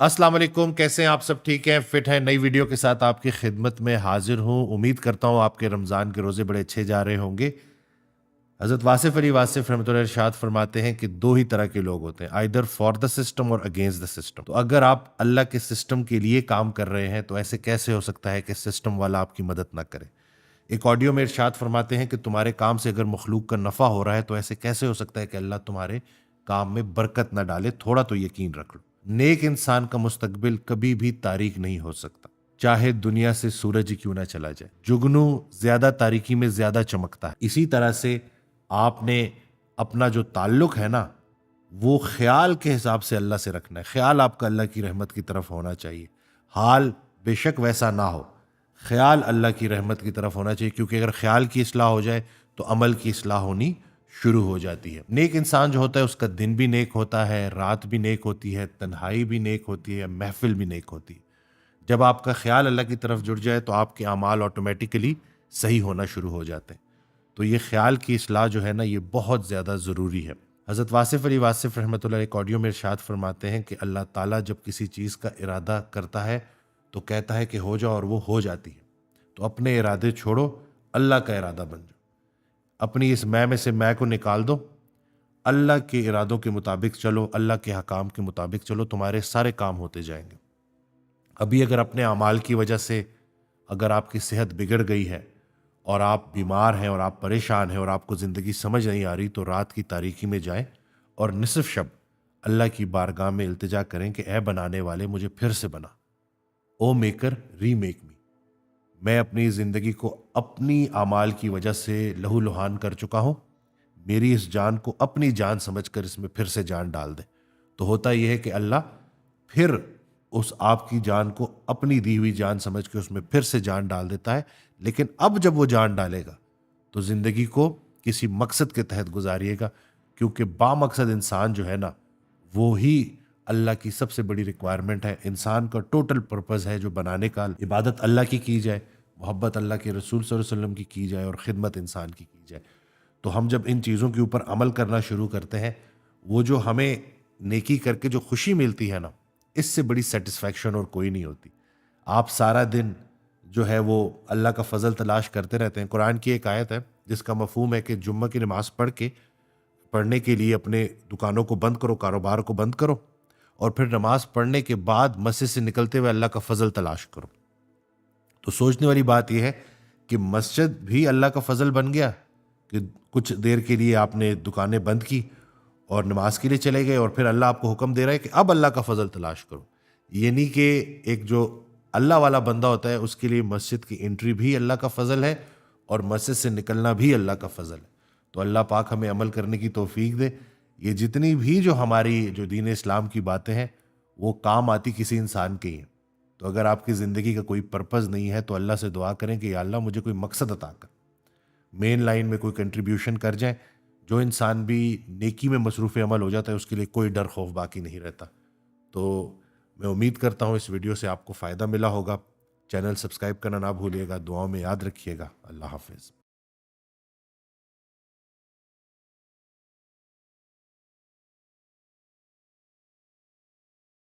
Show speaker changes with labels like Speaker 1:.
Speaker 1: अस्सलाम वालेकुम, कैसे हैं आप? सब ठीक हैं, फिट हैं? नई वीडियो के साथ आपकी खिदमत में हाजिर हूँ। उम्मीद करता हूँ आपके रमज़ान के रोज़े बड़े अच्छे जा रहे होंगे। हज़रत वासिफ़ अली वासिफ़ रहमतुल्लाह इरशाद फरमाते हैं कि दो ही तरह के लोग होते हैं, आइदर फॉर द सिस्टम और अगेंस्ट द सिस्टम। तो अगर आप अल्लाह के सिस्टम के लिए काम कर रहे हैं तो ऐसे कैसे हो सकता है कि सिस्टम वाला आपकी मदद ना करे। एक ऑडियो में इरशाद फरमाते हैं कि तुम्हारे काम से अगर मखलूक का नफ़ा हो रहा है तो ऐसे कैसे हो सकता है कि अल्लाह तुम्हारे काम में बरकत ना डाले। थोड़ा तो यकीन रख लो। नेक इंसान का मुस्तकबिल कभी भी तारीक नहीं हो सकता, चाहे दुनिया से सूरज ही क्यों ना चला जाए। जुगनू ज्यादा तारीकी में ज्यादा चमकता है। इसी तरह से आपने अपना जो ताल्लुक है ना, वो ख्याल के हिसाब से अल्लाह से रखना है। ख्याल आपका अल्लाह की रहमत की तरफ होना चाहिए। हाल बेशक वैसा ना हो, ख्याल अल्लाह की रहमत की तरफ होना चाहिए, क्योंकि अगर ख्याल की इस्लाह हो जाए तो अमल की इस्लाह होनी शुरू हो जाती है। नेक इंसान जो होता है उसका दिन भी नेक होता है, रात भी नेक होती है, तन्हाई भी नेक होती है, महफिल भी नेक होती है। जब आपका ख्याल अल्लाह की तरफ जुड़ जाए तो आपके अमाल ऑटोमेटिकली सही होना शुरू हो जाते हैं। तो ये ख्याल की इस्लाह जो है ना, ये बहुत ज़्यादा ज़रूरी है। हज़रत वासिफ़ अली वासिफ़ रहमतुल्लाह एक ऑडियो में इरशाद फरमाते हैं कि अल्लाह ताला जब किसी चीज़ का इरादा करता है तो कहता है कि हो जाओ, और वो हो जाती है। तो अपने इरादे छोड़ो, अल्लाह का इरादा बन जाओ। अपनी इस मैं में से मैं को निकाल दो, अल्लाह के इरादों के मुताबिक चलो, अल्लाह के हकाम के मुताबिक चलो, तुम्हारे सारे काम होते जाएंगे। अभी अगर अपने अमाल की वजह से अगर आपकी सेहत बिगड़ गई है और आप बीमार हैं और आप परेशान हैं और आपको ज़िंदगी समझ नहीं आ रही, तो रात की तारीकी में जाएं और निसफ शब अल्लाह की बारगाह में इल्तिजा करें कि ए बनाने वाले, मुझे फिर से बना। ओ मेकर, रीमेक मी। मैं अपनी ज़िंदगी को अपनी आमाल की वजह से लहूलुहान कर चुका हूँ। मेरी इस जान को अपनी जान समझकर इसमें फिर से जान डाल दे। तो होता यह है कि अल्लाह फिर उस आपकी जान को अपनी दी हुई जान समझ के उसमें फिर से जान डाल देता है। लेकिन अब जब वो जान डालेगा तो ज़िंदगी को किसी मकसद के तहत गुजारिएगा, क्योंकि बामकसद इंसान जो है ना, वो ही अल्लाह की सबसे बड़ी रिक्वायरमेंट है। इंसान का टोटल पर्पस है जो बनाने का, इबादत अल्लाह की जाए, मोहब्बत अल्लाह के रसूल सल्लल्लाहु अलैहि वसल्लम की जाए और खिदमत इंसान की जाए। तो हम जब इन चीज़ों के ऊपर अमल करना शुरू करते हैं, वो जो हमें नेकी करके जो खुशी मिलती है ना, इससे बड़ी सेटिस्फैक्शन और कोई नहीं होती। आप सारा दिन जो है वो अल्लाह का फजल तलाश करते रहते हैं। कुरान की एक आयत है जिसका मफहूम है कि जुम्मा की नमाज पढ़ने के लिए अपने दुकानों को बंद करो, कारोबार को बंद करो, और फिर नमाज पढ़ने के बाद मस्जिद से निकलते हुए अल्लाह का फजल तलाश करो। तो सोचने वाली बात यह है कि मस्जिद भी अल्लाह का फजल बन गया कि कुछ देर के लिए आपने दुकानें बंद की और नमाज के लिए चले गए, और फिर अल्लाह आपको हुक्म दे रहा है कि अब अल्लाह का फजल तलाश करो। ये नहीं कि एक जो अल्लाह वाला बंदा होता है उसके लिए मस्जिद की एंट्री भी अल्लाह का फजल है और मस्जिद से निकलना भी अल्लाह का फजल है। तो अल्लाह पाक हमें अमल करने की तौफीक दे। ये जितनी भी जो हमारी जो दीन इस्लाम की बातें हैं, वो काम आती किसी इंसान के ही हैं। तो अगर आपकी ज़िंदगी का कोई पर्पज़ नहीं है तो अल्लाह से दुआ करें कि या अल्लाह मुझे कोई मकसद अता कर, मेन लाइन में कोई कंट्रीब्यूशन कर जाए। जो इंसान भी नेकी में मसरूफ़ अमल हो जाता है उसके लिए कोई डर खौफ बाकी नहीं रहता। तो मैं उम्मीद करता हूँ इस वीडियो से आपको फ़ायदा मिला होगा। चैनल सब्सक्राइब करना ना भूलिएगा, दुआओं में याद रखिएगा। अल्लाह हाफिज़।